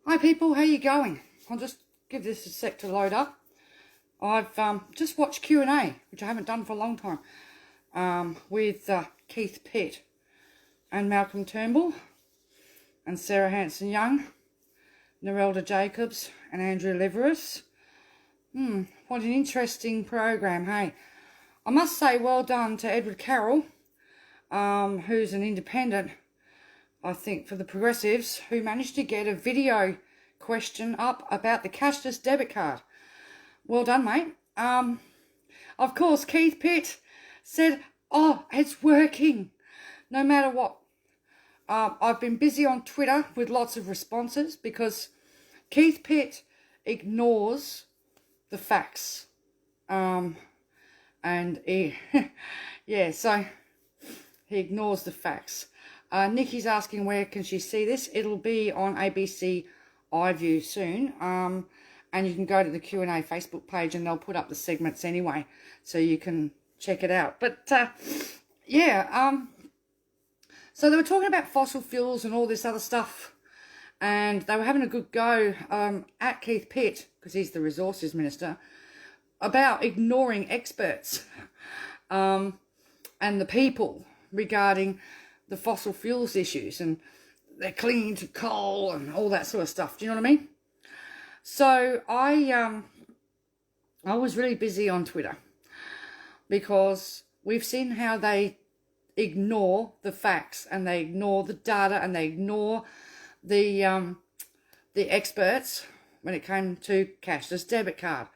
Hi people, how you going? I'll just give this a sec to load up. I've just watched Q&A, which I haven't done for a long time, with Keith Pitt and Malcolm Turnbull and Sarah Hanson-Young, Narelda Jacobs and Andrew Leverous. What an interesting program, hey? I must say well done to Edward Carroll, who's an independent, I think, for the Progressives, who managed to get a video question up about the cashless debit card. Well done, mate. Of course, Keith Pitt said, oh, it's working, no matter what. I've been busy on Twitter with lots of responses because Keith Pitt ignores the facts. And he, yeah, so he ignores the facts. Nikki's asking where can she see this. It'll be on ABC iView soon. And you can go to the Q&A Facebook page and they'll put up the segments anyway, so you can check it out. But so they were talking about fossil fuels and all this other stuff, and they were having a good go at Keith Pitt, because he's the resources minister, about ignoring experts and the people regarding the fossil fuels issues, and they're clinging to coal and all that sort of stuff. Do you know what I mean? So I was really busy on Twitter because we've seen how they ignore the facts and they ignore the data and they ignore the experts when it came to cashless debit card.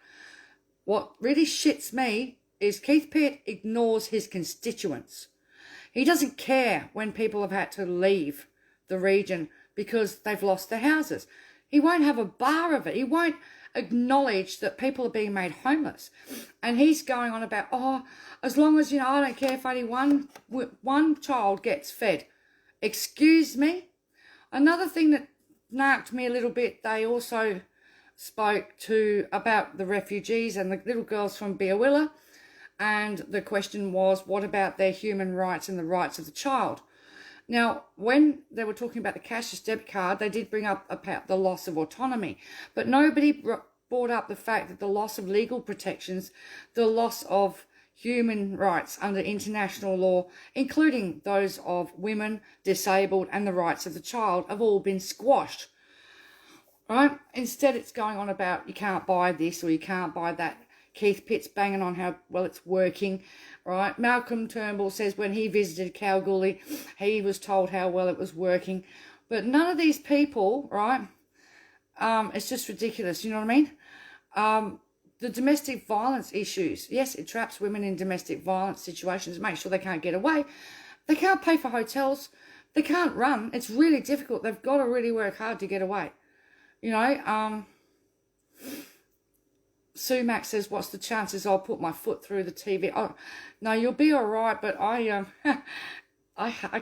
What really shits me is Keith Pitt ignores his constituents. He doesn't care when people have had to leave the region because they've lost their houses. He won't have a bar of it. He won't acknowledge that people are being made homeless. And he's going on about, oh, as long as, I don't care if only one child gets fed. Excuse me? Another thing that narked me a little bit, they also spoke about the refugees and the little girls from Biawilla. And the question was, what about their human rights and the rights of the child? Now, when they were talking about the cashless debit card, they did bring up about the loss of autonomy, but nobody brought up the fact that the loss of legal protections, the loss of human rights under international law, including those of women, disabled, and the rights of the child, have all been squashed. Right? Instead, it's going on about you can't buy this or you can't buy that. Keith Pitt's banging on how well it's working, right? Malcolm Turnbull says when he visited Kalgoorlie, he was told how well it was working. But none of these people, right, it's just ridiculous, you know what I mean? The domestic violence issues, yes, it traps women in domestic violence situations, make sure they can't get away. They can't pay for hotels. They can't run. It's really difficult. They've got to really work hard to get away. Sumac says, what's the chances I'll put my foot through the TV? Oh, no, you'll be all right, but I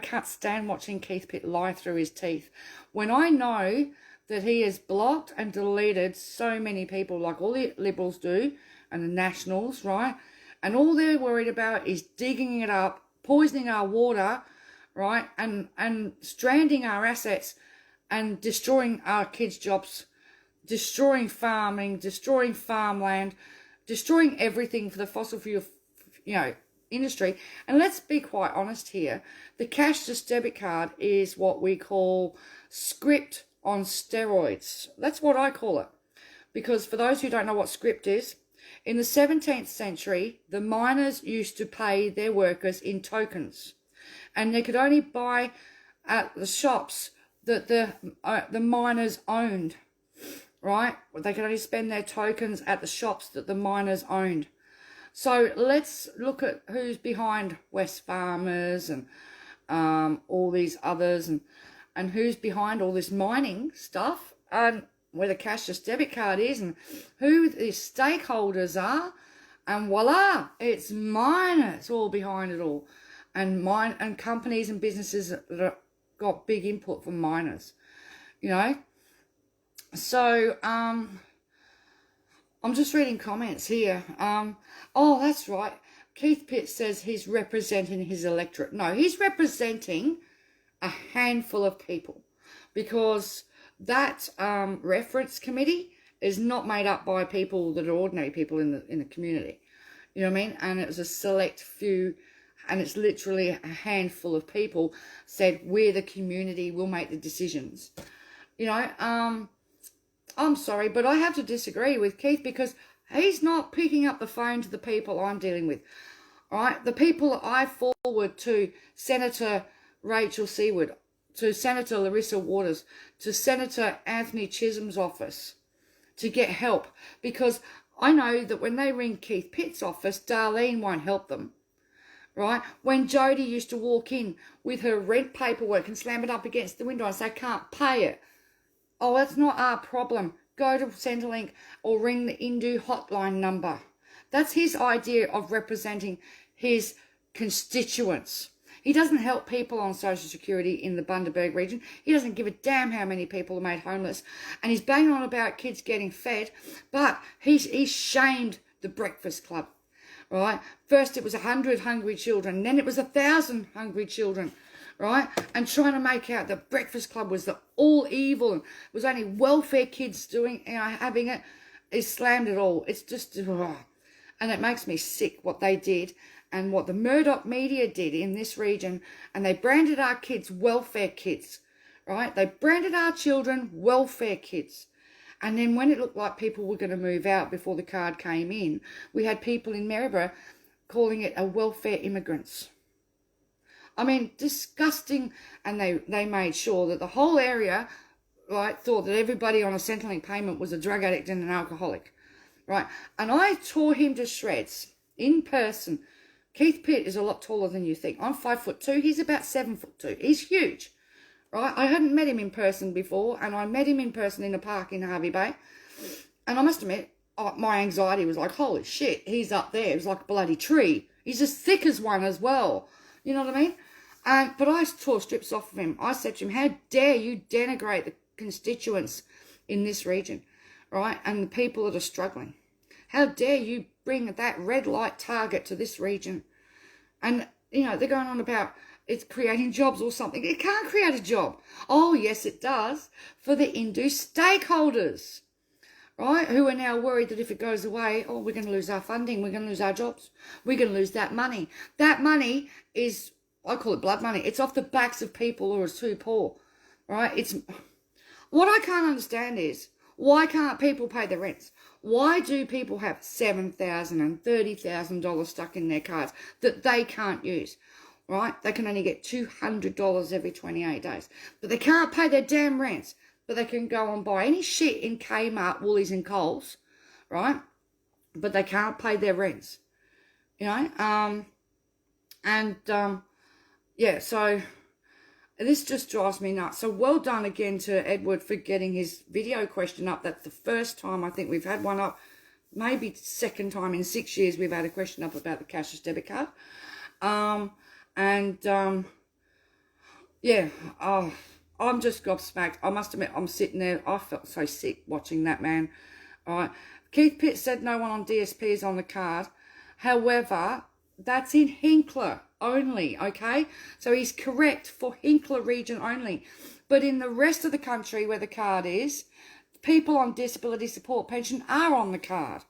can't stand watching Keith Pitt lie through his teeth. When I know that he has blocked and deleted so many people, like all the Liberals do, and the Nationals, right? And all they're worried about is digging it up, poisoning our water, right? And stranding our assets and destroying our kids' jobs, destroying farming, destroying farmland, destroying everything for the fossil fuel, industry. And let's be quite honest here. The cashless debit card is what we call script on steroids. That's what I call it. Because for those who don't know what script is, in the 17th century, the miners used to pay their workers in tokens. And they could only buy at the shops that the miners owned. Right? They could only spend their tokens at the shops that the miners owned. So let's look at who's behind Wesfarmers and all these others and who's behind all this mining stuff and where the cashless debit card is and who the stakeholders are. And voila, it's miners all behind it all. And companies and businesses that have got big input from miners, So, I'm just reading comments here. Oh, that's right. Keith Pitt says he's representing his electorate. No, he's representing a handful of people because that reference committee is not made up by people that are ordinary people in the community. You know what I mean? And it was a select few, and it's literally a handful of people said, we're the community, we'll make the decisions. You know, I'm sorry, but I have to disagree with Keith, because he's not picking up the phone to the people I'm dealing with. All right, the people that I forward to Senator Rachel Seward, to Senator Larissa Waters, to Senator Anthony Chisholm's office to get help, because I know that when they ring Keith Pitt's office, Darlene won't help them, right? When Jodie used to walk in with her rent paperwork and slam it up against the window and say, can't pay it. Oh, that's not our problem. Go to Centrelink or ring the Indu hotline number. That's his idea of representing his constituents. He doesn't help people on Social Security in the Bundaberg region. He doesn't give a damn how many people are made homeless. And he's banging on about kids getting fed, but he's shamed the Breakfast Club, right? First it was 100 hungry children, then it was 1,000 hungry children, right? And trying to make out that Breakfast Club was the all evil and it was only welfare kids doing, having it. He slammed it all. It's just, and it makes me sick what they did. And what the Murdoch media did in this region, and they branded our kids welfare kids, right? They branded our children welfare kids. And then when it looked like people were going to move out before the card came in, we had people in Maryborough calling it a welfare immigrants. I mean, disgusting. And they made sure that the whole area, right, thought that everybody on a Centrelink payment was a drug addict and an alcoholic, right? And I tore him to shreds in person. Keith Pitt is a lot taller than you think. I'm 5'2". He's about 7'2". He's huge, right? I hadn't met him in person before, and I met him in person in a park in Hervey Bay. And I must admit, my anxiety was like, holy shit, he's up there. It was like a bloody tree. He's as thick as one as well. You know what I mean? But I tore strips off of him. I said to him, how dare you denigrate the constituents in this region, right? And the people that are struggling. How dare you bring that red light target to this region? And, you know, they're going on about it's creating jobs or something. It can't create a job. Oh, yes, it does, for the Indu stakeholders, right, who are now worried that if it goes away, oh, we're going to lose our funding, we're going to lose our jobs, we're going to lose that money. That money is, I call it blood money. It's off the backs of people who are too poor, right? It's what I can't understand is, why can't people pay their rents? Why do people have $7,000 and $30,000 stuck in their cards that they can't use, right? They can only get $200 every 28 days. But they can't pay their damn rents. But they can go and buy any shit in Kmart, Woolies and Coles, right? But they can't pay their rents, you know? Yeah, so this just drives me nuts. So well done again to Edward for getting his video question up. That's the first time I think we've had one up. Maybe second time in 6 years we've had a question up about the cashless debit card. Yeah, I'm just gobsmacked. I must admit, I'm sitting there. I felt so sick watching that, man. All right. Keith Pitt said no one on DSP is on the card. However, that's in Hinkler only, okay? So he's correct for Hinkler region only. But in the rest of the country where the card is, people on disability support pension are on the card.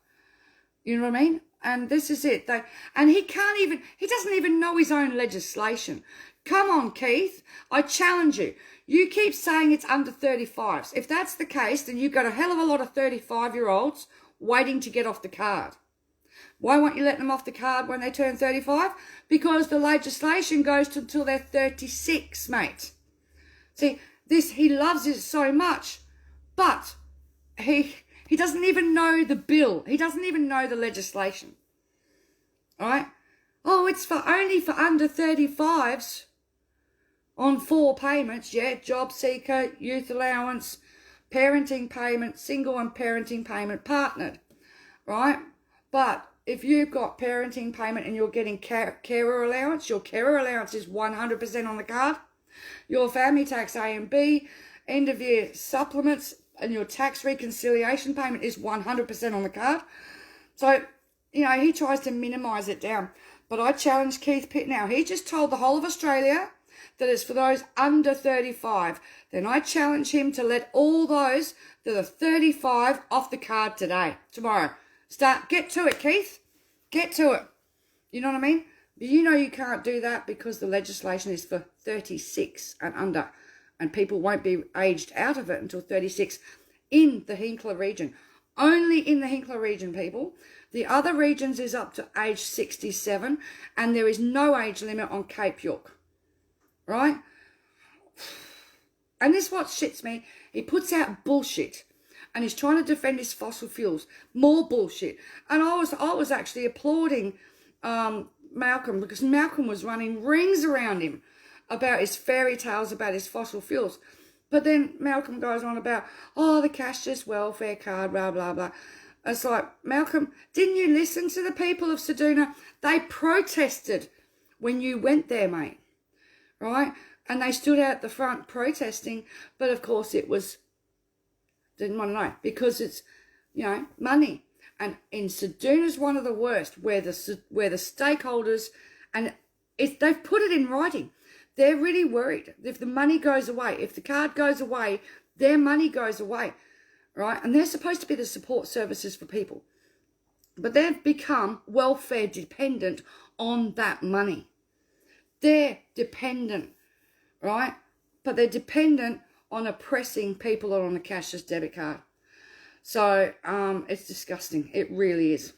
You know what I mean? And this is it. He doesn't even know his own legislation. Come on, Keith. I challenge you. You keep saying it's under 35s. If that's the case, then you've got a hell of a lot of 35-year-olds waiting to get off the card. Why won't you let them off the card when they turn 35? Because the legislation goes until they're 36, mate. See, he loves it so much, but he doesn't even know the bill. He doesn't even know the legislation. All right? Oh, it's only for under 35s on 4 payments, yeah, job seeker, youth allowance, parenting payment, single and parenting payment partnered, right? But if you've got parenting payment and you're getting carer allowance, your carer allowance is 100% on the card. Your family tax A and B, end of year supplements, and your tax reconciliation payment is 100% on the card. So, you know, he tries to minimise it down. But I challenge Keith Pitt now. He just told the whole of Australia that it's for those under 35, then I challenge him to let all those that are 35 off the card tomorrow. Get to it, Keith. Get to it. You know what I mean? But you know you can't do that because the legislation is for 36 and under, and people won't be aged out of it until 36 in the Hinkler region. Only in the Hinkler region, people. The other regions is up to age 67, and there is no age limit on Cape York. Right? And this is what shits me. He puts out bullshit, and he's trying to defend his fossil fuels. More bullshit. And I was actually applauding Malcolm, because Malcolm was running rings around him about his fairy tales about his fossil fuels. But then Malcolm goes on about, the cashless welfare card, blah, blah, blah. It's like, Malcolm, didn't you listen to the people of Ceduna? They protested when you went there, mate, right? And they stood out the front protesting, but of course didn't want to know, because it's, money. And in Seduna's one of the worst, where the stakeholders, and they've put it in writing. They're really worried. If the money goes away, if the card goes away, their money goes away, right? And they're supposed to be the support services for people. But they've become welfare dependent on that money. They're dependent, right? But they're dependent on oppressing people on a cashless debit card. So it's disgusting. It really is.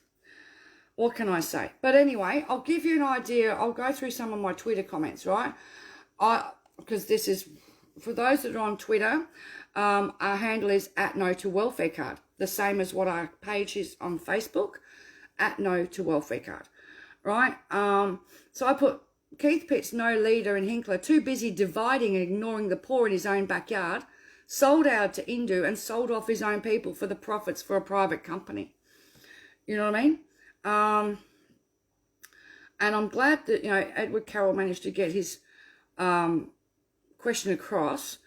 What can I say? But anyway, I'll give you an idea. I'll go through some of my Twitter comments, right? Because this is, for those that are on Twitter, our handle is @NoToWelfareCard, the same as what our page is on Facebook, @NoToWelfareCard, right? So I put, Keith Pitt's no leader in Hinkler, too busy dividing and ignoring the poor in his own backyard, sold out to Indu and sold off his own people for the profits for a private company. You know what I mean? And I'm glad that, Edward Carroll managed to get his question across.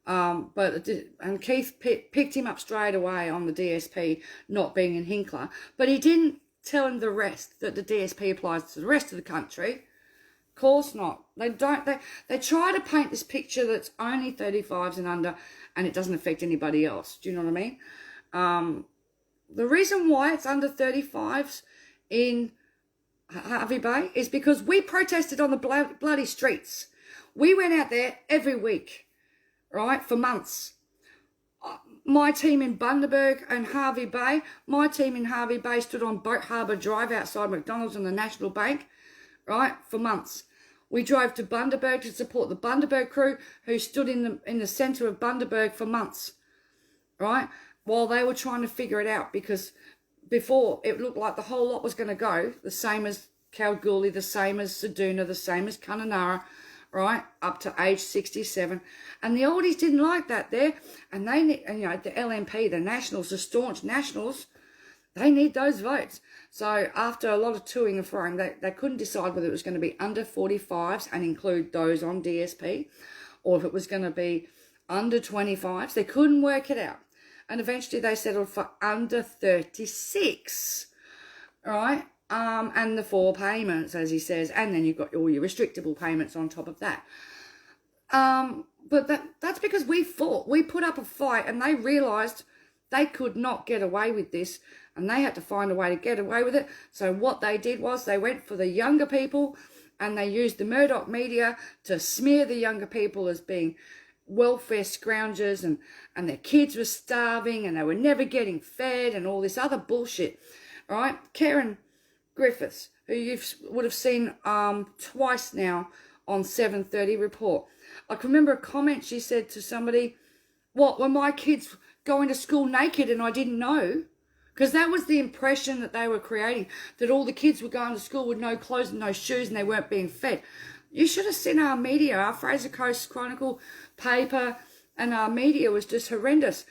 And Keith picked him up straight away on the DSP not being in Hinkler, but he didn't tell him the rest, that the DSP applies to the rest of the country. Of course not. They try to paint this picture that's only 35s and under, and it doesn't affect anybody else. Do you know what I mean? The reason why it's under 35s in Harvey Bay is because we protested on the bloody streets. We went out there every week, right, for months. My team in Bundaberg and Harvey Bay, stood on Boat Harbour Drive outside McDonald's and the National Bank, right, for months. We drove to Bundaberg to support the Bundaberg crew, who stood in the centre of Bundaberg for months, right, while they were trying to figure it out, because before it looked like the whole lot was going to go, the same as Kalgoorlie, the same as Ceduna, the same as Kununurra, right, up to age 67. And the oldies didn't like that there. And they need, the LNP, the Nationals, the staunch Nationals, they need those votes. So after a lot of toing and froing, they couldn't decide whether it was going to be under 45s and include those on DSP, or if it was going to be under 25s. They couldn't work it out. And eventually they settled for under 36, right? And the 4 payments, as he says, and then you've got all your restrictable payments on top of that. But that's because we fought. We put up a fight, and they realised they could not get away with this, and they had to find a way to get away with it. So what they did was they went for the younger people, and they used the Murdoch media to smear the younger people as being welfare scroungers, and their kids were starving and they were never getting fed and all this other bullshit, right? Karen Griffiths, who you would have seen twice now on 7:30 report. I can remember a comment she said to somebody, what, were my kids going to school naked and I didn't know? Because that was the impression that they were creating, that all the kids were going to school with no clothes and no shoes and they weren't being fed. You should have seen our media. Our Fraser Coast Chronicle paper and our media was just horrendous.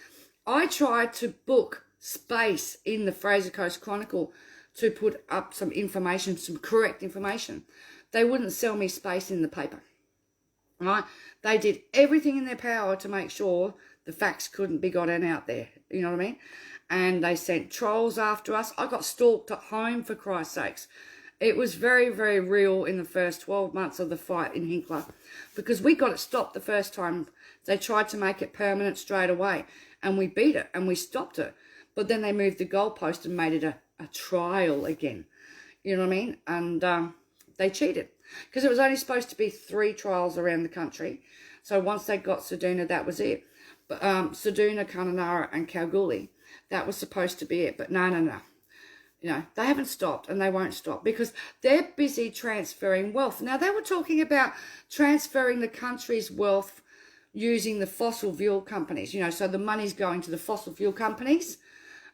I tried to book space in the Fraser Coast Chronicle to put up some information, some correct information. They wouldn't sell me space in the paper, right? They did everything in their power to make sure the facts couldn't be gotten out there. You know what I mean? And they sent trolls after us. I got stalked at home, for Christ's sakes. It was very, very real in the first 12 months of the fight in Hinkler, because we got it stopped the first time. They tried to make it permanent straight away, and we beat it and we stopped it. But then they moved the goalpost and made it a trial again. You know what I mean? And they cheated, because it was only supposed to be 3 trials around the country. So once they got Ceduna, that was it. But Ceduna, Kununurra and Kalgoorlie, that was supposed to be it. But no. You know, they haven't stopped, and they won't stop, because they're busy transferring wealth. Now, they were talking about transferring the country's wealth using the fossil fuel companies, you know, so the money's going to the fossil fuel companies,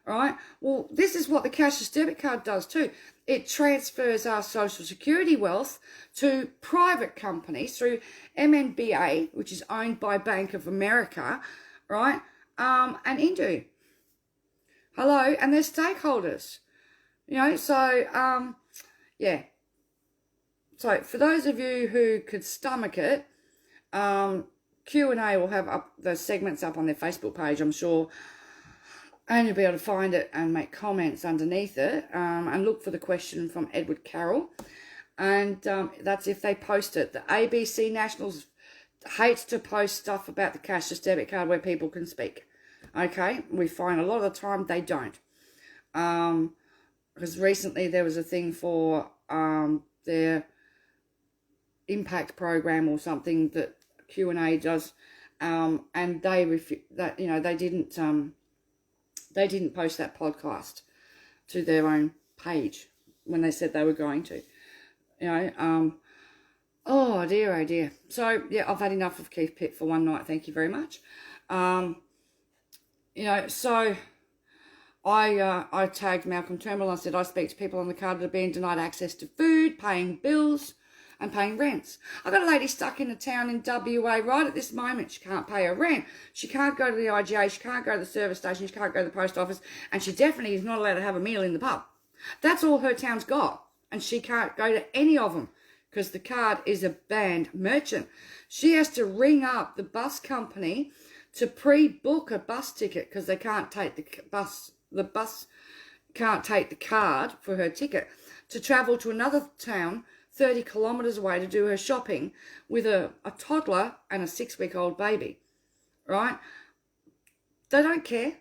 right? Well, this is what the cashless debit card does too. It transfers our social security wealth to private companies through MNBA, which is owned by Bank of America, right? And Indu. Hello, and they're stakeholders. You know, so, yeah. So, for those of you who could stomach it, Q&A will have up the segments up on their Facebook page, I'm sure. And you'll be able to find it and make comments underneath it. And look for the question from Edward Carroll. And that's if they post it. The ABC Nationals hates to post stuff about the cashless debit card where people can speak. Okay? We find a lot of the time they don't. Because recently there was a thing for their impact program or something that Q&A does, and they they didn't post that podcast to their own page when they said they were going to, you know. Oh dear. So yeah, I've had enough of Keith Pitt for one night. Thank you very much. You know, so. I tagged Malcolm Turnbull and I said, I speak to people on the card that are being denied access to food, paying bills and paying rents. I've got a lady stuck in a town in WA right at this moment. She can't pay her rent. She can't go to the IGA. She can't go to the service station. She can't go to the post office. And she definitely is not allowed to have a meal in the pub. That's all her town's got. And she can't go to any of them because the card is a banned merchant. She has to ring up the bus company to pre-book a bus ticket because they can't take the bus. The bus can't take the card for her ticket to travel to another town 30 kilometres away to do her shopping with a toddler and a 6-week-old baby, right? They don't care.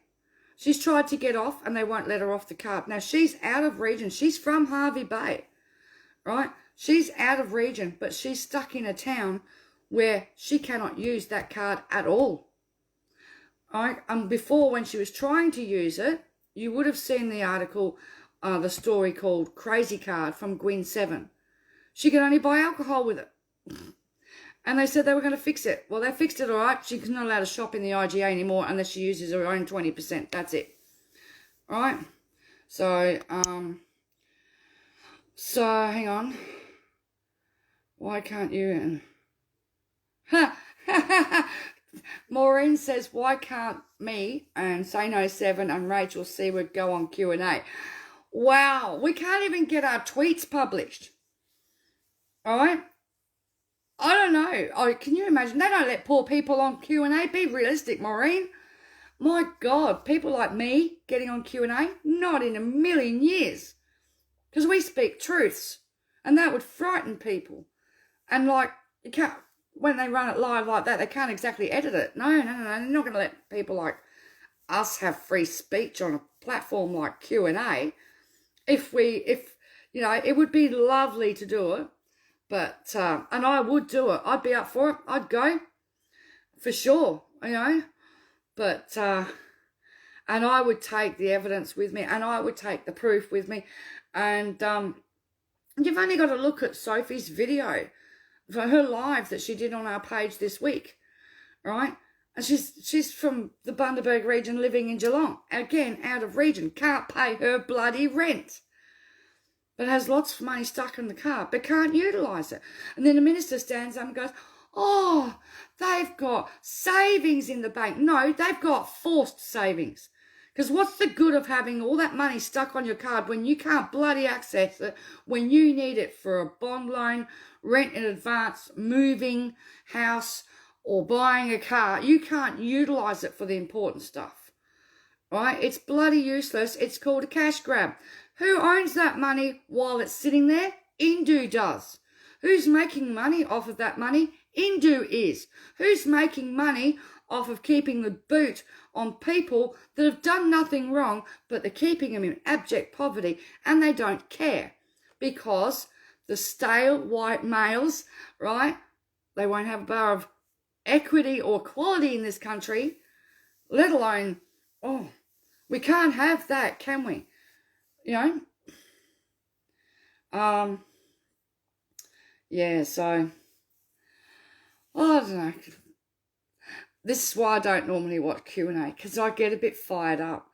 She's tried to get off and they won't let her off the card. Now, she's out of region. She's from Hervey Bay, right? She's out of region, but she's stuck in a town where she cannot use that card at all. All right? Before, when she was trying to use it, you would have seen the article, the story called Crazy Card from Gwyn 7. She could only buy alcohol with it. And they said they were going to fix it. Well, they fixed it all right. She's not allowed to shop in the IGA anymore unless she uses her own 20%. That's it. All right? So, hang on. Why can't you... Maureen says, why can't me and Sano7 and Rachel Seward go on Q&A? Wow, we can't even get our tweets published. All right? I don't know. Oh, can you imagine? They don't let poor people on Q&A. Be realistic, Maureen. My God, people like me getting on Q&A? Not in a million years. Because we speak truths. And that would frighten people. And like, you can't... When they run it live like that, they can't exactly edit it. No. They're not going to let people like us have free speech on a platform like Q&A. If you know, it would be lovely to do it. But, and I would do it. I'd be up for it. I'd go. For sure, you know. But, and I would take the evidence with me. And I would take the proof with me. And you've only got to look at Sophie's video for her live that she did on our page this week, right? And she's from the Bundaberg region living in Geelong. Again, out of region, can't pay her bloody rent. But has lots of money stuck in the car, but can't utilise it. And then the minister stands up and goes, oh, they've got savings in the bank. No, they've got forced savings. Because what's the good of having all that money stuck on your card when you can't bloody access it, when you need it for a bond loan, rent in advance, moving house, or buying a car? You can't utilise it for the important stuff. right? It's bloody useless. It's called a cash grab. Who owns that money while it's sitting there? Indu does. Who's making money off of that money? Indu is. Who's making money off of keeping the boot on people that have done nothing wrong, but they're keeping them in abject poverty and they don't care? Because the stale white males, right, they won't have a bar of equity or equality in this country, let alone, we can't have that, can we? You know? Yeah, so, I don't know. This is why I don't normally watch Q&A, because I get a bit fired up.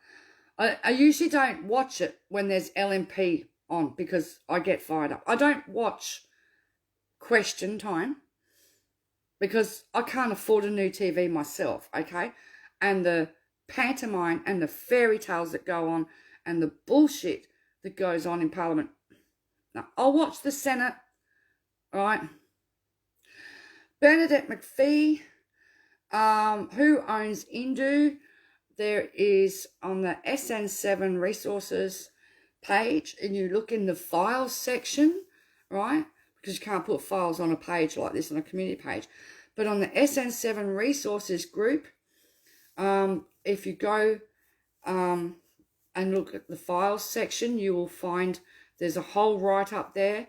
I usually don't watch it when there's LMP on, because I get fired up. I don't watch Question Time, because I can't afford a new TV myself, okay? And the pantomime and the fairy tales that go on and the bullshit that goes on in Parliament. Now, I'll watch the Senate, right? Bernadette McPhee, who owns Indu? There is on the SN7 resources page, and you look in the files section, right? Because you can't put files on a page like this on a community page. But on the SN7 resources group, if you go and look at the files section, you will find there's a whole write-up there.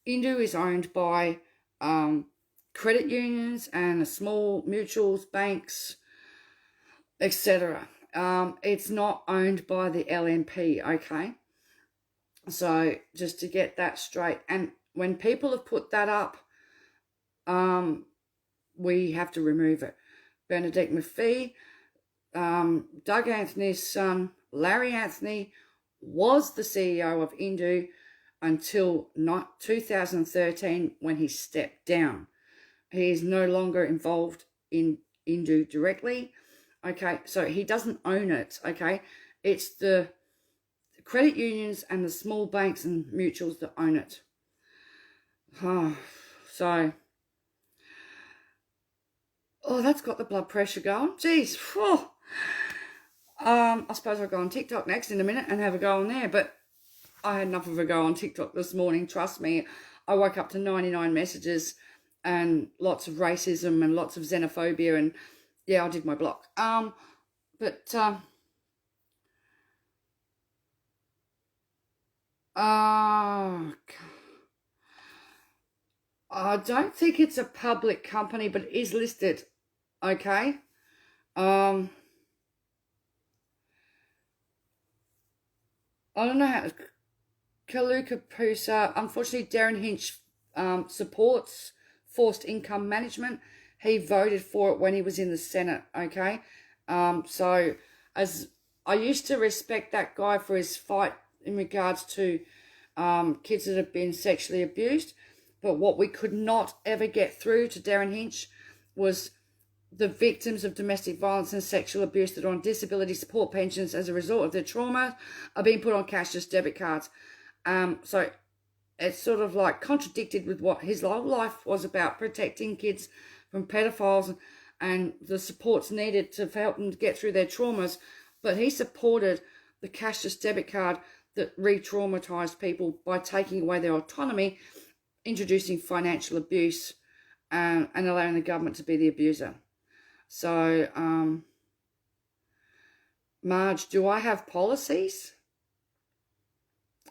Indu is owned by credit unions and small mutuals, banks, etc. It's not owned by the LNP, okay? So just to get that straight. And when people have put that up, we have to remove it. Bernadette McPhee, Doug Anthony's son, Larry Anthony, was the CEO of Indu until 2013 when he stepped down. He is no longer involved in Indu directly. Okay, so he doesn't own it, okay? It's the credit unions and the small banks and mutuals that own it. So, that's got the blood pressure going. Jeez. I suppose I'll go on TikTok next in a minute and have a go on there, but I had enough of a go on TikTok this morning. Trust me, I woke up to 99 messages and lots of racism and lots of xenophobia, and yeah, I did my block. I don't think it's a public company, but it is listed. Okay. I don't know how. Kaluka Pusa. Unfortunately, Darren Hinch supports forced income management. He voted for it when he was in the Senate. Okay. So as I used to respect that guy for his fight in regards to kids that have been sexually abused. But what we could not ever get through to Darren Hinch was the victims of domestic violence and sexual abuse that are on disability support pensions as a result of their trauma are being put on cashless debit cards. So it's sort of like contradicted with what his whole life was about, protecting kids from pedophiles and the supports needed to help them get through their traumas. But he supported the cashless debit card that re-traumatized people by taking away their autonomy, introducing financial abuse, and allowing the government to be the abuser. So, Marge, do I have policies?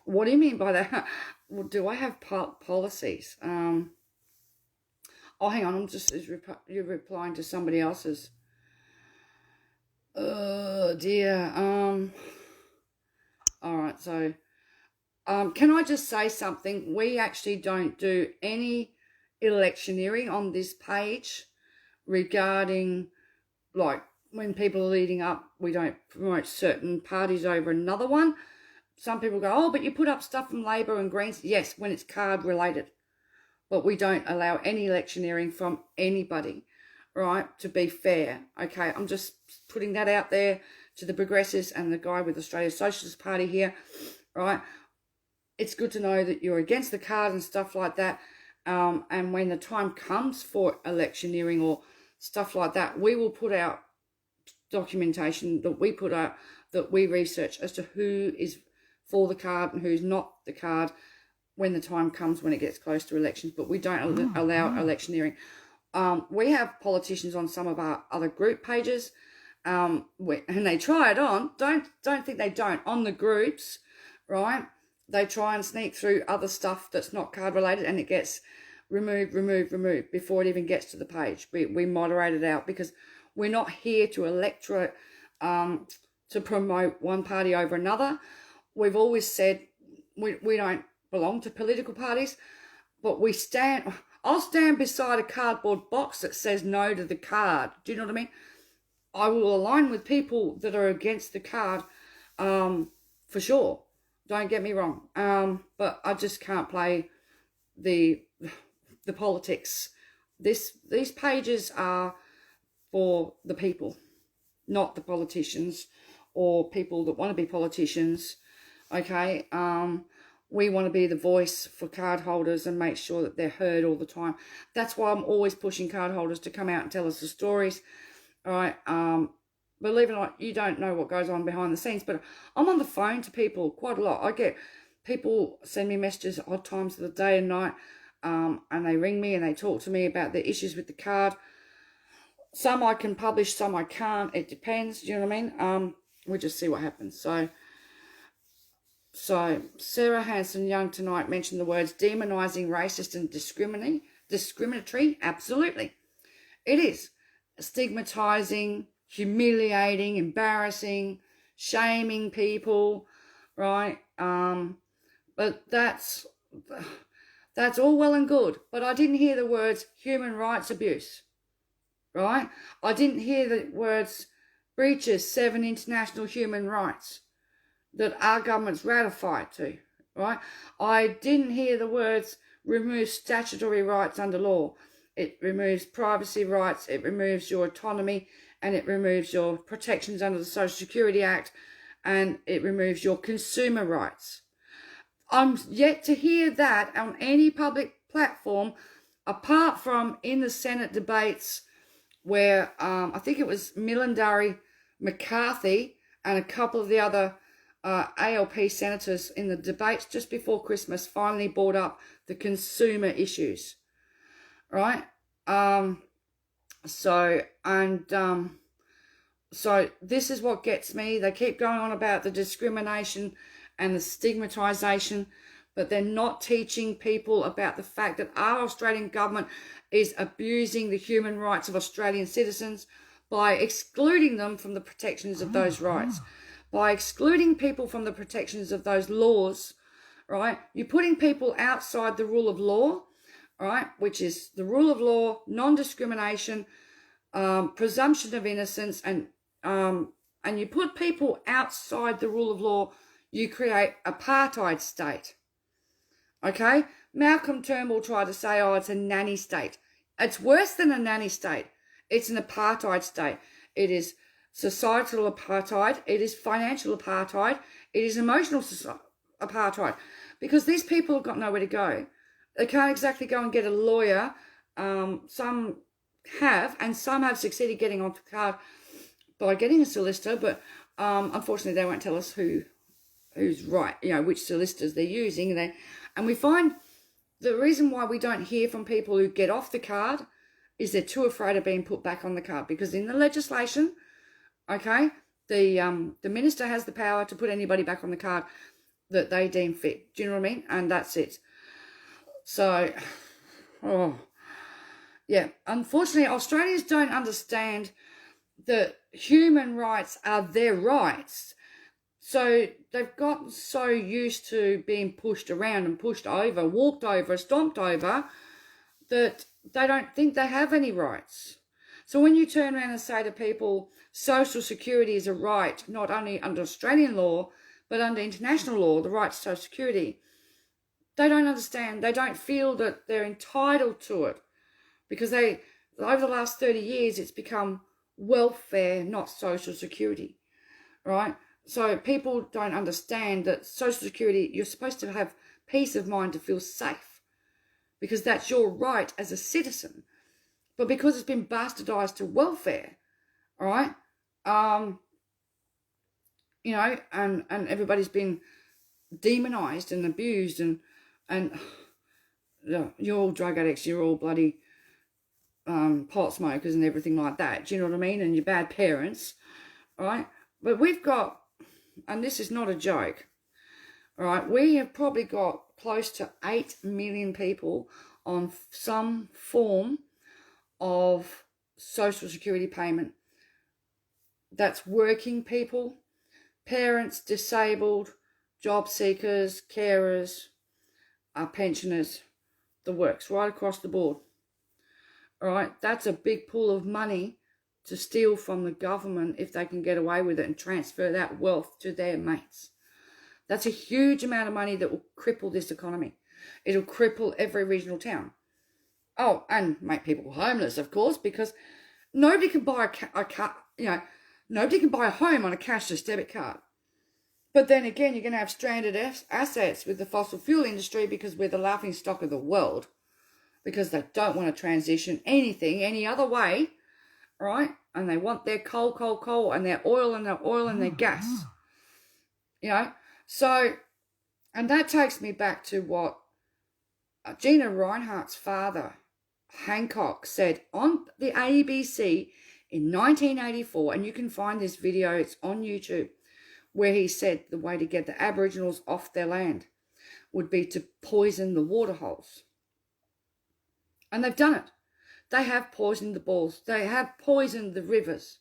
What do you mean by that? Well, do I have policies? Hang on, you're replying to somebody else's. Oh, dear. All right, so, can I just say something? We actually don't do any electioneering on this page regarding, like, when people are leading up, we don't promote certain parties over another one. Some people go, but you put up stuff from Labor and Greens. Yes, when it's card related. But we don't allow any electioneering from anybody, right, to be fair. Okay, I'm just putting that out there to the progressives and the guy with Australia Socialist Party here, right? It's good to know that you're against the card and stuff like that. And when the time comes for electioneering or stuff like that, we will put out documentation that we put out, that we research as to who is for the card and who's not the card when the time comes, when it gets close to elections. But we don't allow electioneering. We have politicians on some of our other group pages, and they try it on. Don't think they don't. On the groups, right? They try and sneak through other stuff that's not card related, and it gets removed before it even gets to the page. We moderate it out because we're not here to electorate, to promote one party over another. We've always said we don't belong to political parties, but I'll stand beside a cardboard box that says no to the card. Do you know what I mean? I will align with people that are against the card, for sure. Don't get me wrong. But I just can't play the politics. These pages are for the people, not the politicians or people that want to be politicians. Okay. We want to be the voice for card holders and make sure that they're heard all the time. That's why I'm always pushing card holders to come out and tell us the stories. All right. Believe it or not, you don't know what goes on behind the scenes, but I'm on the phone to people quite a lot. I get people send me messages at odd times of the day and night, and they ring me and they talk to me about the issues with the card. Some I can publish, some I can't. It depends. Do you know what I mean? We'll just see what happens. So Sarah Hanson-Young tonight mentioned the words demonising, racist and discriminatory. Absolutely. It is. Stigmatising, humiliating, embarrassing, shaming people, right? But that's all well and good. But I didn't hear the words human rights abuse, right? I didn't hear the words breaches 7 international human rights that our government's ratified to, right? I didn't hear the words remove statutory rights under law. It removes privacy rights, it removes your autonomy, and it removes your protections under the Social Security Act, and it removes your consumer rights. I'm yet to hear that on any public platform, apart from in the Senate debates where I think it was Millandari, McCarthy, and a couple of the other ALP senators in the debates just before Christmas finally brought up the consumer issues, right? So this is what gets me. They keep going on about the discrimination and the stigmatisation, but they're not teaching people about the fact that our Australian government is abusing the human rights of Australian citizens by excluding them from the protections of those rights. By excluding people from the protections of those laws, right? You're putting people outside the rule of law, right? Which is the rule of law, non-discrimination, presumption of innocence, and you put people outside the rule of law, you create apartheid state. Okay? Malcolm Turnbull tried to say, oh, it's a nanny state. It's worse than a nanny state. It's an apartheid state. It is societal apartheid, it is financial apartheid, it is emotional apartheid, because these people have got nowhere to go. They can't exactly go and get a lawyer. Some have, and some have succeeded getting onto the card by getting a solicitor, but unfortunately they won't tell us who's right, which solicitors they're using. And we find the reason why we don't hear from people who get off the card is they're too afraid of being put back on the card, because in the legislation, okay, the minister has the power to put anybody back on the card that they deem fit. Do you know what I mean? And that's it. So, unfortunately, Australians don't understand that human rights are their rights. So they've gotten so used to being pushed around and pushed over, walked over, stomped over, that they don't think they have any rights. So when you turn around and say to people, Social Security is a right, not only under Australian law, but under international law, the right to Social Security, they don't understand. They don't feel that they're entitled to it, because over the last 30 years, it's become welfare, not Social Security, right? So people don't understand that Social Security, you're supposed to have peace of mind to feel safe, because that's your right as a citizen. But because it's been bastardised to welfare, all right, You know, and everybody's been demonized and abused, and you're all drug addicts, you're all bloody pot smokers and everything like that. Do you know what I mean? And you're bad parents, right? But we've got, and this is not a joke, all right, we have probably got close to 8 million people on some form of social security payment. That's working people, parents, disabled, job seekers, carers, pensioners, the works, right across the board. All right, that's a big pool of money to steal from the government if they can get away with it and transfer that wealth to their mates. That's a huge amount of money that will cripple this economy. It'll cripple every regional town. Oh, and make people homeless, of course, because nobody can buy nobody can buy a home on a cashless debit card. But then again, you're going to have stranded assets with the fossil fuel industry because we're the laughing stock of the world, because they don't want to transition anything any other way, right? And they want their coal, and their oil and their gas, you know. So, and that takes me back to what Gina Rinehart's father, Hancock, said on the ABC in 1984, and you can find this video, it's on YouTube, where he said the way to get the Aboriginals off their land would be to poison the water holes. And they've done it. They have poisoned the balls. They have poisoned the rivers,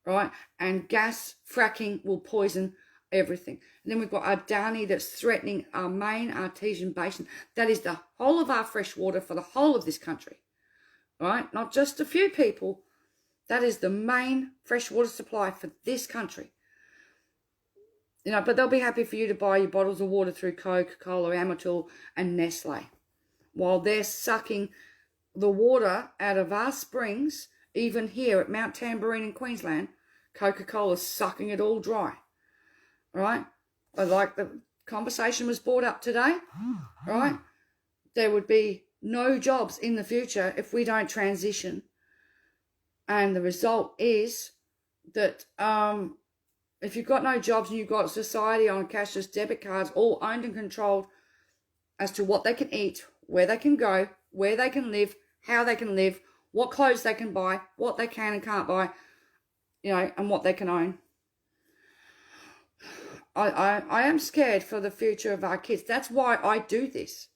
right? And gas fracking will poison everything. And then we've got Adani that's threatening our main artesian basin. That is the whole of our fresh water for the whole of this country, right? Not just a few people. That is the main freshwater supply for this country. You know, but they'll be happy for you to buy your bottles of water through Coca-Cola, Amatil and Nestle, while they're sucking the water out of our springs. Even here at Mount Tamborine in Queensland, Coca-Cola's sucking it all dry, right? But like the conversation was brought up today, right? There would be no jobs in the future if we don't transition. And the result is that if you've got no jobs and you've got society on cashless debit cards, all owned and controlled as to what they can eat, where they can go, where they can live, how they can live, what clothes they can buy, what they can and can't buy, you know, and what they can own. I am scared for the future of our kids. That's why I do this.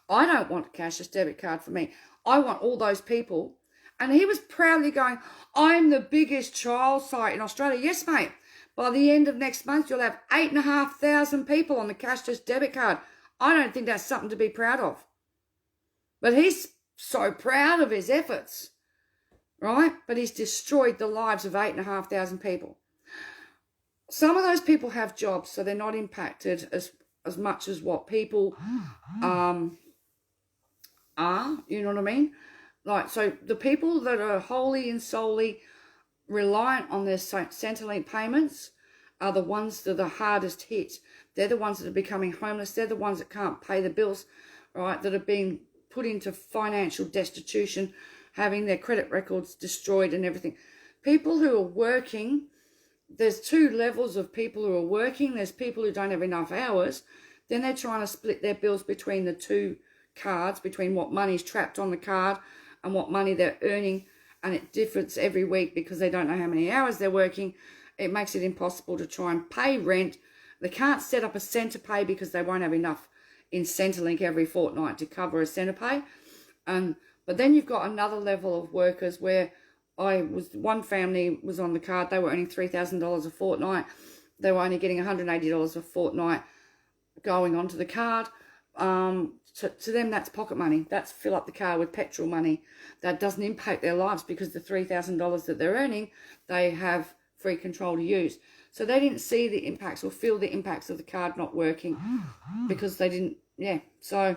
I don't want a cashless debit card for me. I want all those people. And he was proudly going, I'm the biggest child site in Australia. Yes, mate. By the end of next month, you'll have 8,500 people on the cashless debit card. I don't think that's something to be proud of. But he's so proud of his efforts, right? But he's destroyed the lives of 8,500 people. Some of those people have jobs, so they're not impacted as much as what people are, you know what I mean? Like, so the people that are wholly and solely reliant on their Centrelink payments are the ones that are hardest hit. They're the ones that are becoming homeless. They're the ones that can't pay the bills, right, that are being put into financial destitution, having their credit records destroyed and everything. People who are working, there's two levels of people who are working. There's people who don't have enough hours. Then they're trying to split their bills between the two cards, between what money's trapped on the card and what money they're earning, and it differs every week because they don't know how many hours they're working. It makes it impossible to try and pay rent. They can't set up a centre pay because they won't have enough in Centrelink every fortnight to cover a centre pay. But then you've got another level of workers where one family was on the card. They were earning $3,000 a fortnight. They were only getting $180 a fortnight going onto the card. To them, that's pocket money. That's fill up the car with petrol money. That doesn't impact their lives because the $3,000 that they're earning, they have free control to use. So they didn't see the impacts or feel the impacts of the card not working because they didn't, So,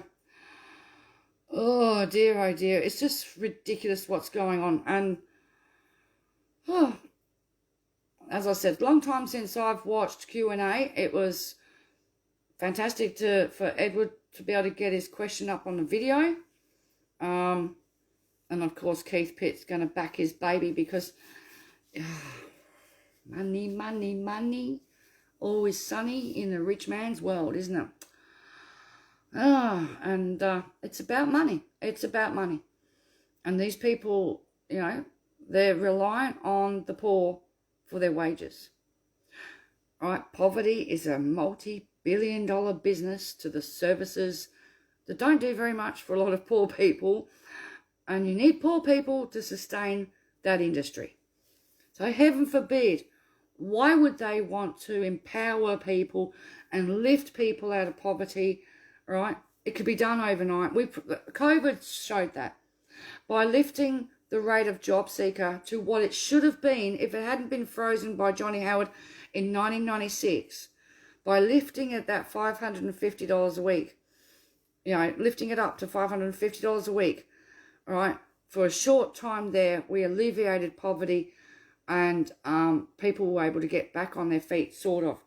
oh dear, it's just ridiculous what's going on. And, as I said, long time since I've watched Q&A. It was fantastic for Edward to be able to get his question up on the video. And of course, Keith Pitt's going to back his baby because Money, money, money. Always sunny in the rich man's world, isn't it? And it's about money. It's about money. And these people, you know, they're reliant on the poor for their wages. Right? Poverty is a multi-billion-dollar business to the services that don't do very much for a lot of poor people. And you need poor people to sustain that industry. So heaven forbid, why would they want to empower people and lift people out of poverty, right? It could be done overnight. COVID showed that. By lifting the rate of job seeker to what it should have been if it hadn't been frozen by Johnny Howard in 1996, by lifting it that $550 a week, you know, lifting it up to $550 a week, all right, for a short time there, we alleviated poverty and people were able to get back on their feet, sort of.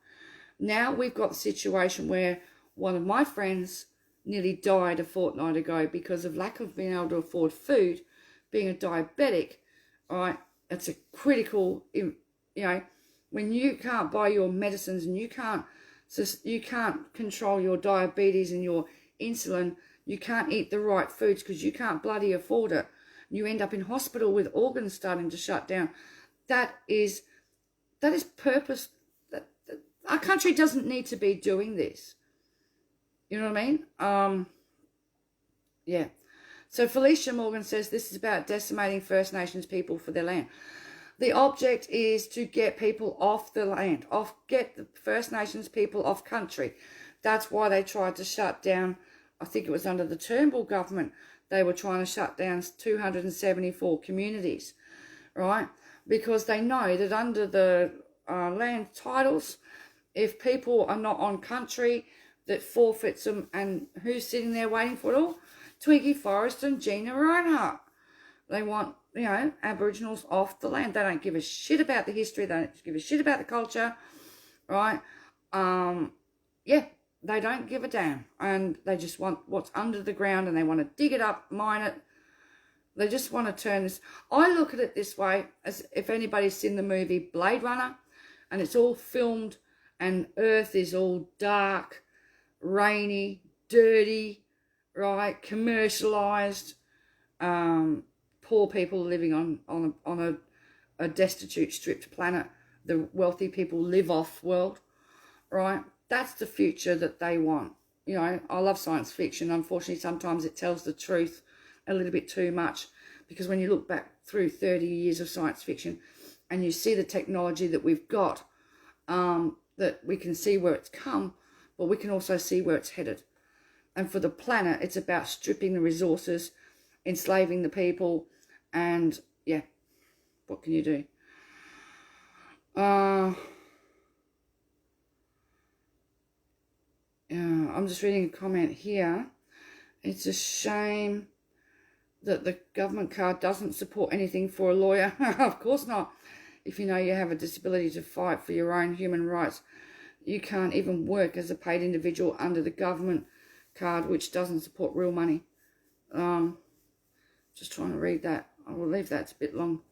Now we've got the situation where one of my friends nearly died a fortnight ago because of lack of being able to afford food, being a diabetic, all right? It's a critical, you know, when you can't buy your medicines and you can't control your diabetes and your insulin, you can't eat the right foods because you can't bloody afford it. You end up in hospital with organs starting to shut down. That is purpose. Our country doesn't need to be doing this. You know what I mean? Yeah. So Felicia Morgan says this is about decimating First Nations people for their land. The object is to get people off the land, get the First Nations people off country. That's why they tried to shut down, I think it was under the Turnbull government, they were trying to shut down 274 communities, right? Because they know that under the land titles, if people are not on country, that forfeits them. And who's sitting there waiting for it all? Twiggy Forrest and Gina Reinhardt. They want, you know, Aboriginals off the land. They don't give a shit about the history. They don't give a shit about the culture, right? Yeah, they don't give a damn. And they just want what's under the ground and they want to dig it up, mine it. They just want to turn this. I look at it this way, as if anybody's seen the movie Blade Runner, and it's all filmed and Earth is all dark, rainy, dirty, right, commercialised, poor people living on a destitute, stripped planet, the wealthy people live off world, right? That's the future that they want. You know, I love science fiction. Unfortunately, sometimes it tells the truth a little bit too much, because when you look back through 30 years of science fiction and you see the technology that we've got, that we can see where it's come, but we can also see where it's headed. And for the planet, it's about stripping the resources, enslaving the people, and yeah, what can you do? Yeah, I'm just reading a comment here. It's a shame that the government card doesn't support anything for a lawyer. Of course not. If you know you have a disability to fight for your own human rights, you can't even work as a paid individual under the government card, which doesn't support real money. Just trying to read that. I will leave that. It's a bit long.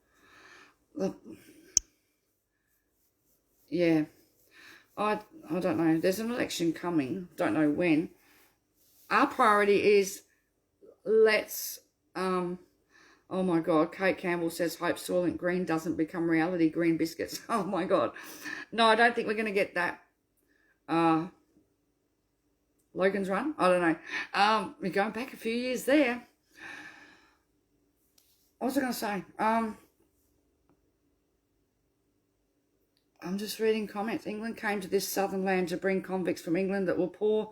Yeah. I don't know. There's an election coming. Don't know when. Our priority is let's... oh my God, Kate Campbell says, hope Soylent Green doesn't become reality green biscuits. Oh my God. No, I don't think we're going to get that. Logan's Run? I don't know. We're going back a few years there. What was I going to say? I'm just reading comments. England came to this southern land to bring convicts from England that were poor.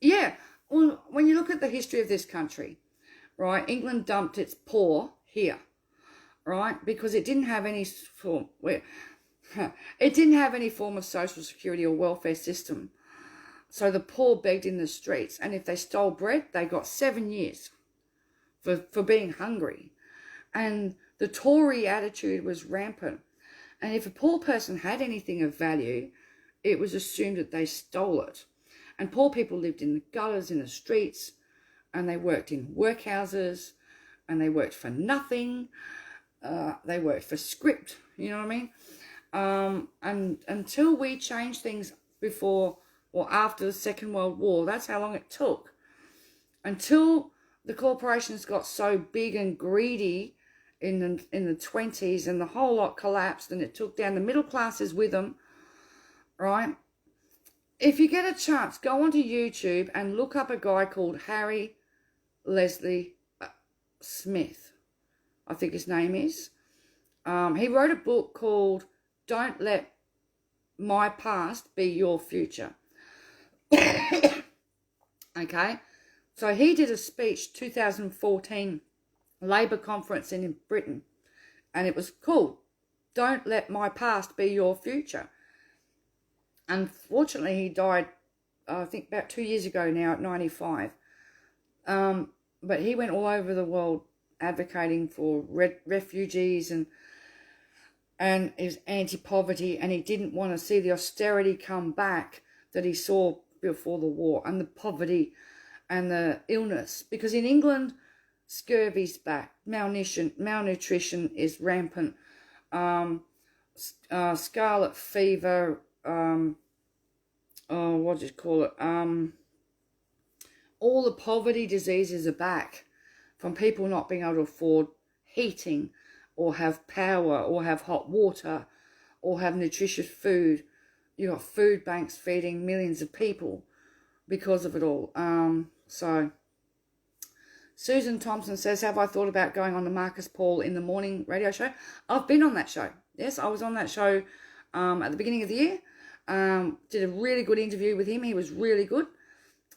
Yeah, well, when you look at the history of this country, right, England dumped its poor here, right, because it didn't have any form, it didn't have any form of social security or welfare system. So the poor begged in the streets, and if they stole bread, they got 7 years for being hungry. And the Tory attitude was rampant. And if a poor person had anything of value, it was assumed that they stole it. And poor people lived in the gutters, in the streets, and they worked in workhouses, and they worked for nothing. They worked for script, you know what I mean? And until we change things before or after the Second World War, that's how long it took. Until the corporations got so big and greedy in the 20s, and the whole lot collapsed, and it took down the middle classes with them, right? If you get a chance, go onto YouTube and look up a guy called Harry Leslie Smith, I think his name is. He wrote a book called Don't Let My Past Be Your Future. Okay, so he did a speech 2014 Labour conference in Britain, and it was called Don't Let My Past Be Your Future. Unfortunately, he died, I think, about 2 years ago now at 95. But he went all over the world advocating for refugees and is anti-poverty, and he didn't want to see the austerity come back that he saw before the war, and the poverty and the illness. Because in England, scurvy's back, malnutrition is rampant, scarlet fever, what do you call it? All the poverty diseases are back from people not being able to afford heating or have power or have hot water or have nutritious food. You've got food banks feeding millions of people because of it all. So Susan Thompson says, have I thought about going on the Marcus Paul in the Morning radio show? I've been on that show. Yes, I was on that show at the beginning of the year. Did a really good interview with him. He was really good.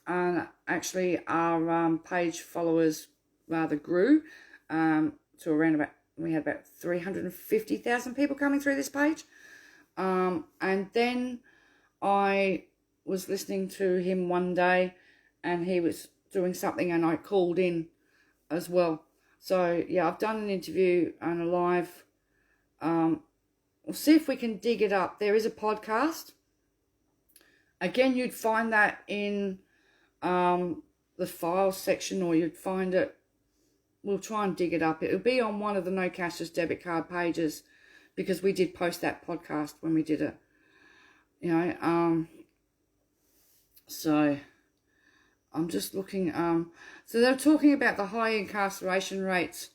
And actually our page followers rather grew to around about, we had about 350,000 people coming through this page. And then I was listening to him one day and he was doing something and I called in as well. So yeah, I've done an interview and a live. We'll see if we can dig it up. There is a podcast. Again, you'd find that in the files section, or you'd find it. We'll try and dig it up. It'll be on one of the No Cashless debit card pages, because we did post that podcast when we did it. You know, so I'm just looking. So they're talking about the high incarceration rates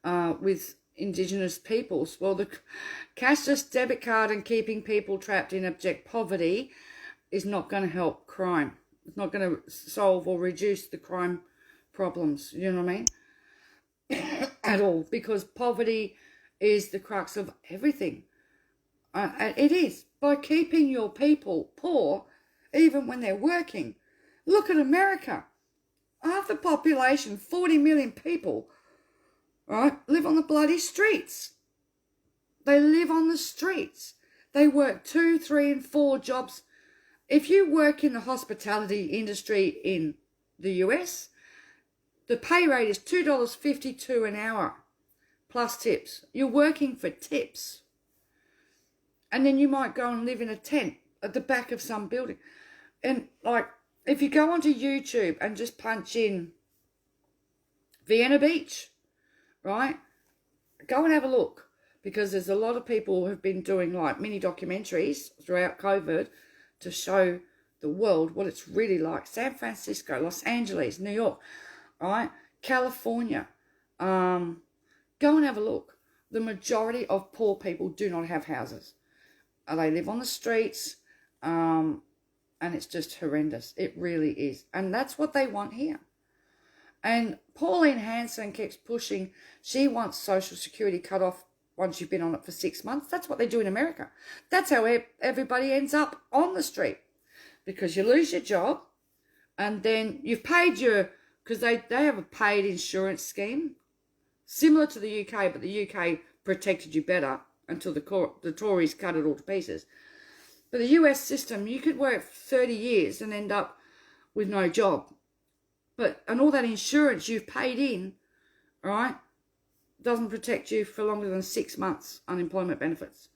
with Indigenous peoples. Well, the cashless debit card and keeping people trapped in abject poverty is not going to help crime. It's not going to solve or reduce the crime problems. You know what I mean? At all, because poverty is the crux of everything. It is. By keeping your people poor, even when they're working. Look at America. Half the population, 40 million people, right, live on the bloody streets. They live on the streets. They work 2, 3, and 4 jobs. If you work in the hospitality industry in the US, the pay rate is $2.52 an hour plus tips. You're working for tips. And then you might go and live in a tent at the back of some building. And like, if you go onto YouTube and just punch in Vienna Beach, right, go and have a look, because there's a lot of people who have been doing like mini documentaries throughout COVID to show the world what it's really like. San Francisco, Los Angeles, New York, right, California. Go and have a look. The majority of poor people do not have houses. They live on the streets, and it's just horrendous. It really is. And that's what they want here. And Pauline Hanson keeps pushing. She wants Social Security cut off once you've been on it for 6 months. That's what they do in America. That's how everybody ends up on the street. Because you lose your job, and then you've paid your... Because they have a paid insurance scheme, similar to the UK, but the UK protected you better until the Tories cut it all to pieces. But the US system, you could work 30 years and end up with no job. And all that insurance you've paid in, right, doesn't protect you for longer than 6 months unemployment benefits.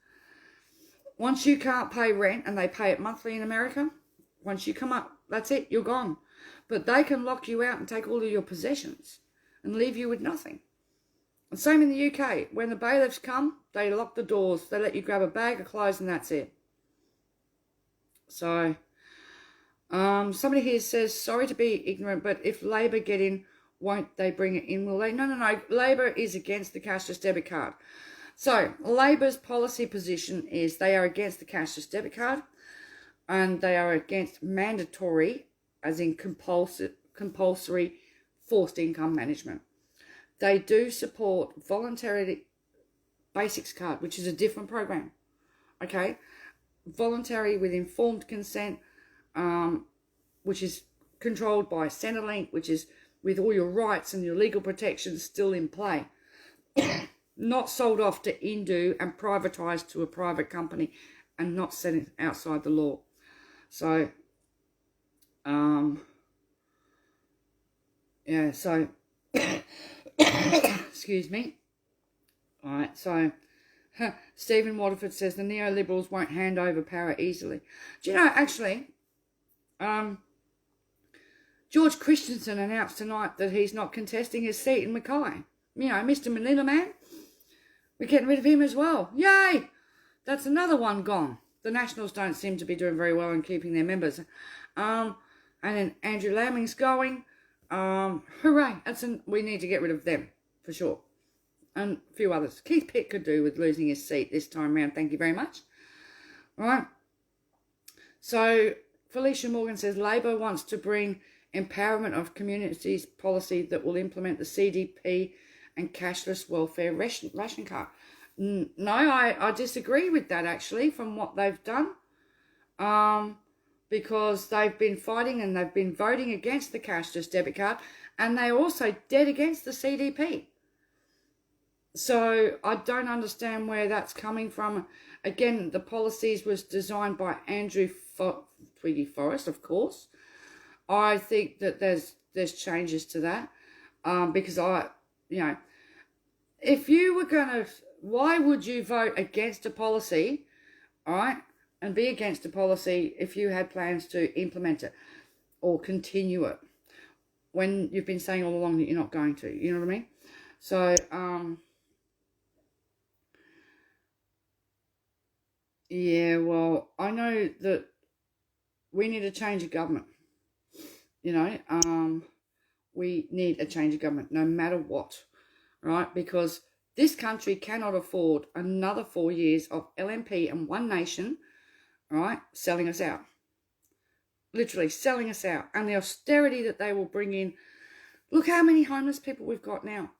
Once you can't pay rent, and they pay it monthly in America, once you come up, that's it, you're gone. But they can lock you out and take all of your possessions and leave you with nothing. And same in the UK. When the bailiffs come, they lock the doors. They let you grab a bag of clothes and that's it. So, somebody here says, sorry to be ignorant, but if Labor get in, won't they bring it in? Will they? No. Labor is against the cashless debit card. So, Labor's policy position is they are against the cashless debit card and they are against mandatory, as in compulsory forced income management. They do support voluntary basics card, which is a different program. Okay? Voluntary with informed consent, which is controlled by Centrelink, which is with all your rights and your legal protections still in play. Not sold off to Indu and privatised to a private company and not set outside the law. So, yeah, so, excuse me. All right, so, Stephen Waterford says the neoliberals won't hand over power easily. Do you know, actually, George Christensen announced tonight that he's not contesting his seat in Mackay. You know, Mr. Manila Man. We're getting rid of him as well. Yay! That's another one gone. The Nationals don't seem to be doing very well in keeping their members. And then Andrew Lambing's going. Hooray. We need to get rid of them, for sure. And a few others. Keith Pitt could do with losing his seat this time round. Thank you very much. All right. So, Felicia Morgan says, Labor wants to bring empowerment of communities policy that will implement the CDP and cashless welfare ration card. No, I disagree with that, actually, from what they've done. Because they've been fighting and they've been voting against the cashless debit card, and they're also dead against the CDP. So I don't understand where that's coming from. Again, the policies was designed by Andrew Twiggy Forrest, of course. I think that there's changes to that, because if you were going to, why would you vote against a policy, all right, and be against a policy if you had plans to implement it or continue it when you've been saying all along that you're not going to, you know what I mean? So, yeah, well, I know that we need a change of government. You know, we need a change of government no matter what, right? Because this country cannot afford another 4 years of LNP and One Nation, right, selling us out. Literally selling us out. And the austerity that they will bring in. Look how many homeless people we've got now.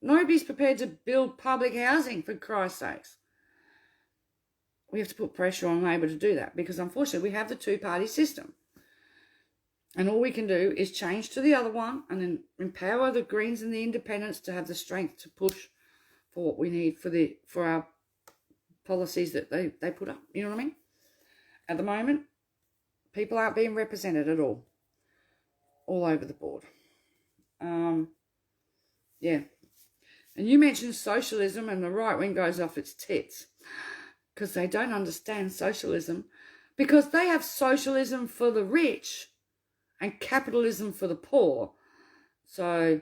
Nobody's prepared to build public housing, for Christ's sakes. We have to put pressure on Labor to do that because, unfortunately, we have the two-party system. And all we can do is change to the other one and then empower the Greens and the Independents to have the strength to push for what we need for our policies that they put up. You know what I mean? At the moment, people aren't being represented at all over the board. Yeah. And you mentioned socialism and the right wing goes off its tits because they don't understand socialism, because they have socialism for the rich and capitalism for the poor. So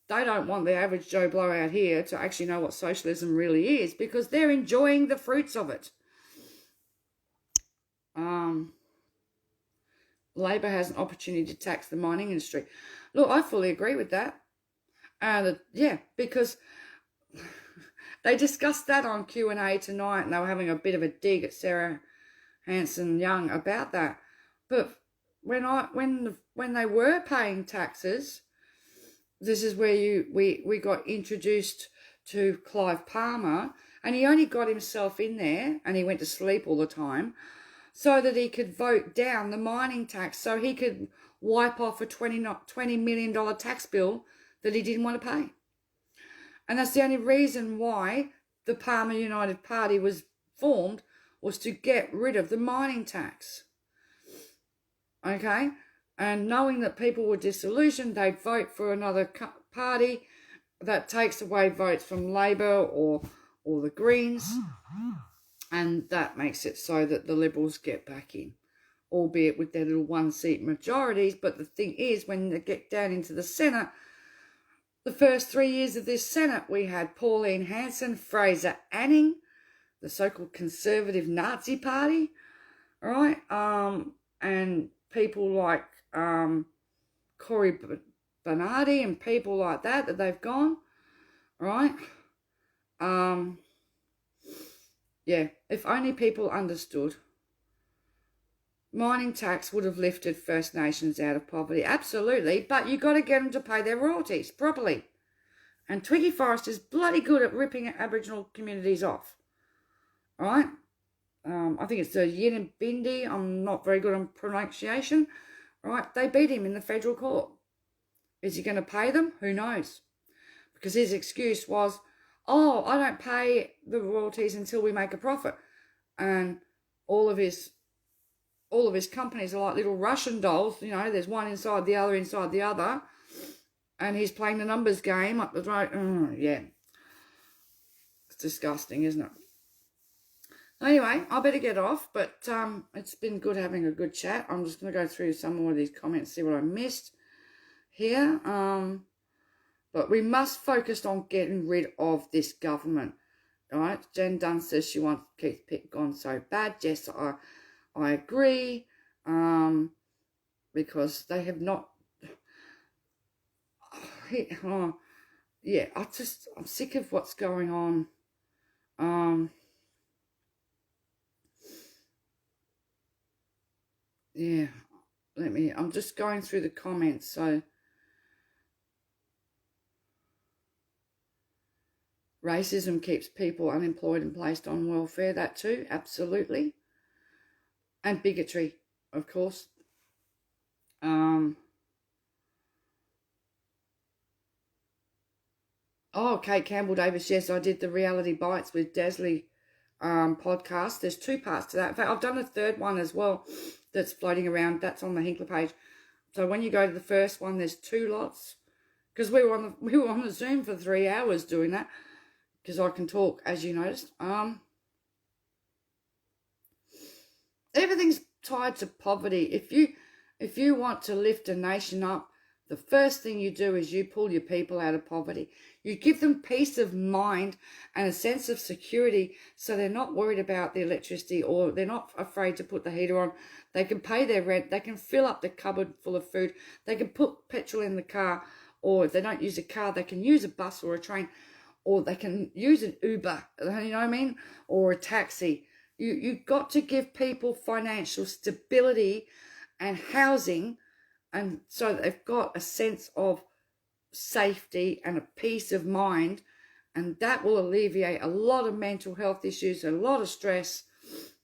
they don't want the average Joe Blow out here to actually know what socialism really is because they're enjoying the fruits of it. Labor has an opportunity to tax the mining industry. Look, I fully agree with that. Yeah, because they discussed that on Q&A tonight and they were having a bit of a dig at Sarah Hanson-Young about that. But when they were paying taxes, this is where we got introduced to Clive Palmer, and he only got himself in there and he went to sleep all the time so that he could vote down the mining tax so he could wipe off a $20 million tax bill that he didn't want to pay. And that's the only reason why the Palmer United Party was formed, was to get rid of the mining tax. Okay? And knowing that people were disillusioned, they'd vote for another party that takes away votes from Labor or the Greens. And that makes it so that the Liberals get back in, albeit with their little one-seat majorities. But the thing is, when they get down into the Senate, The first 3 years of this Senate, we had Pauline Hanson, Fraser Anning, the so-called Conservative Nazi Party, right? And people like Cory Bernardi and people like that they've gone, right? Yeah, if only people understood. Mining tax would have lifted First Nations out of poverty, absolutely, but you got to get them to pay their royalties properly. And Twiggy Forrest is bloody good at ripping Aboriginal communities off, right? I think it's the Yinibindi. I'm not very good on pronunciation, right? They beat him in the federal court. Is he going to pay them? Who knows? Because his excuse was, oh, I don't pay the royalties until we make a profit. And all of his companies are like little Russian dolls. You know, there's one inside the other. And he's playing the numbers game up the road. Yeah. It's disgusting, isn't it? Anyway, I better get off, but it's been good having a good chat. I'm just going to go through some more of these comments, see what I missed here. But we must focus on getting rid of this government, all right? Jen Dunn says she wants Keith Pitt gone so bad. Yes, I agree, because they have not... yeah, I'm sick of what's going on. Yeah, I'm just going through the comments, so... Racism keeps people unemployed and placed on welfare, that too, absolutely. And bigotry, of course. Oh, Kate Campbell-Davis, yes, I did the Reality Bites with Desley podcast. There's 2 parts to that. In fact, I've done a third one as well that's floating around. That's on the Hinkler page. So when you go to the first one, there's 2 lots. Because we were on the Zoom for 3 hours doing that. Because I can talk, as you noticed. Everything's tied to poverty. If you want to lift a nation up, the first thing you do is you pull your people out of poverty. You give them peace of mind and a sense of security, so they're not worried about the electricity, or they're not afraid to put the heater on. They can pay their rent. They can fill up the cupboard full of food. They can put petrol in the car, or if they don't use a car, they can use a bus or a train. Or they can use an Uber, you know what I mean? Or a taxi. You've got to give people financial stability and housing, and so that they've got a sense of safety and a peace of mind, and that will alleviate a lot of mental health issues, a lot of stress.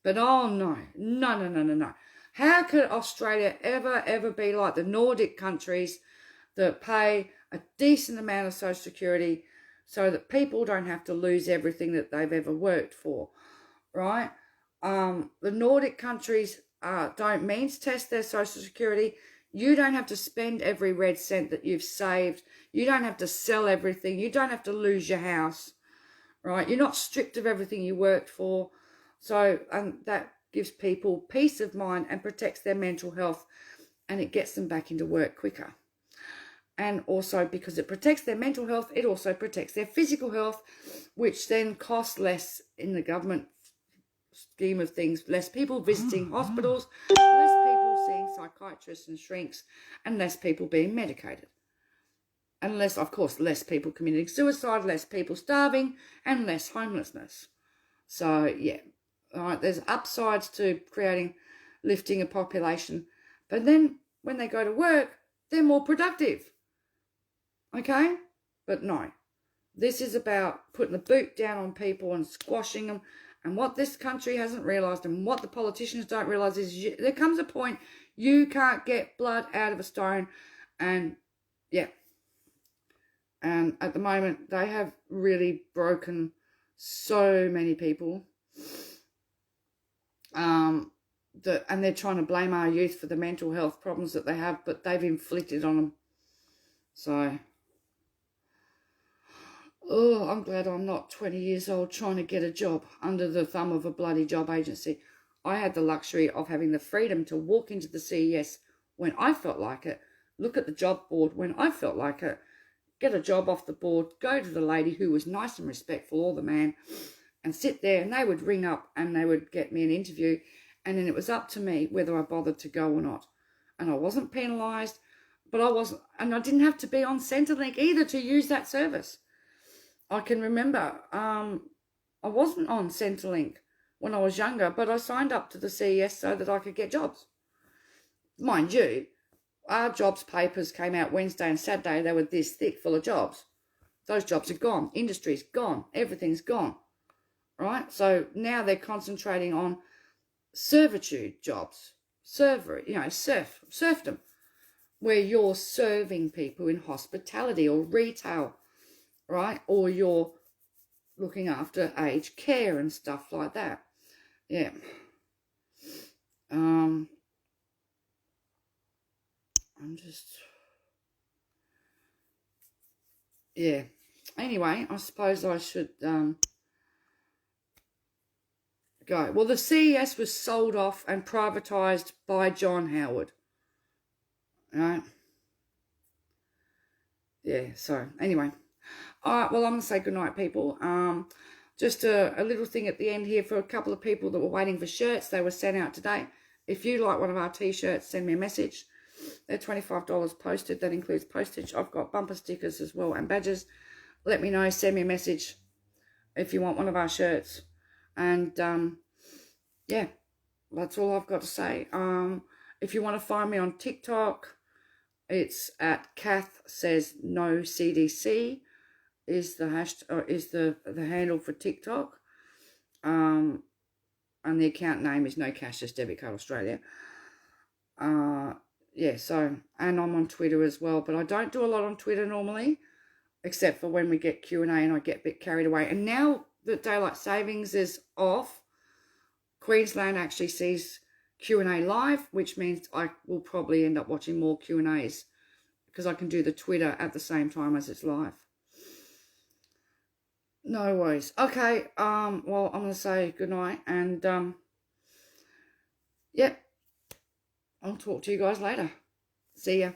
But oh no. How could Australia ever be like the Nordic countries that pay a decent amount of social security, so that people don't have to lose everything that they've ever worked for, right? The Nordic countries don't means test their social security. You don't have to spend every red cent that you've saved. You don't have to sell everything. You don't have to lose your house, right? You're not stripped of everything you worked for. So that gives people peace of mind and protects their mental health, and it gets them back into work quicker. And also, because it protects their mental health, it also protects their physical health, which then costs less in the government scheme of things. Less people visiting hospitals, less people seeing psychiatrists and shrinks, and less people being medicated. And less, of course, less people committing suicide, less people starving, and less homelessness. So, yeah, all right, there's upsides to lifting a population. But then when they go to work, they're more productive. Okay? But no, this is about putting the boot down on people and squashing them. And what this country hasn't realised, and what the politicians don't realise, is there comes a point you can't get blood out of a stone. And yeah, and at the moment they have really broken so many people, and they're trying to blame our youth for the mental health problems that they have, but they've inflicted on them. So, oh, I'm glad I'm not 20 years old trying to get a job under the thumb of a bloody job agency. I had the luxury of having the freedom to walk into the CES when I felt like it, look at the job board when I felt like it, get a job off the board, go to the lady who was nice and respectful, or the man, and sit there, and they would ring up and they would get me an interview, and then it was up to me whether I bothered to go or not. And I wasn't penalised, but I didn't have to be on Centrelink either to use that service. I can remember I wasn't on Centrelink when I was younger, but I signed up to the CES so that I could get jobs. Mind you, our jobs papers came out Wednesday and Saturday. They were this thick, full of jobs. Those jobs are gone. Industry's gone. Everything's gone. Right? So now they're concentrating on servitude jobs. Serfdom, where you're serving people in hospitality or retail, right? Or you're looking after aged care and stuff like that. Yeah. Yeah. Anyway, I suppose I should go. Well, the CES was sold off and privatised by John Howard. Right? Yeah, so anyway. All right, well, I'm going to say goodnight, people. Just a little thing at the end here for a couple of people that were waiting for shirts. They were sent out today. If you like one of our T-shirts, send me a message. They're $25 posted. That includes postage. I've got bumper stickers as well and badges. Let me know. Send me a message if you want one of our shirts. And, yeah, that's all I've got to say. If you want to find me on TikTok, it's at Kath Says No CDC is the the handle for TikTok. And the account name is No Cash, Just Debit Card Australia. Yeah, so, and I'm on Twitter as well, but I don't do a lot on Twitter normally, except for when we get Q&A and I get a bit carried away. And now that daylight savings is off, Queensland actually sees Q&A live, which means I will probably end up watching more Q&As because I can do the Twitter at the same time as it's live. No worries. Okay, well, I'm going to say goodnight and, yep, I'll talk to you guys later. See ya.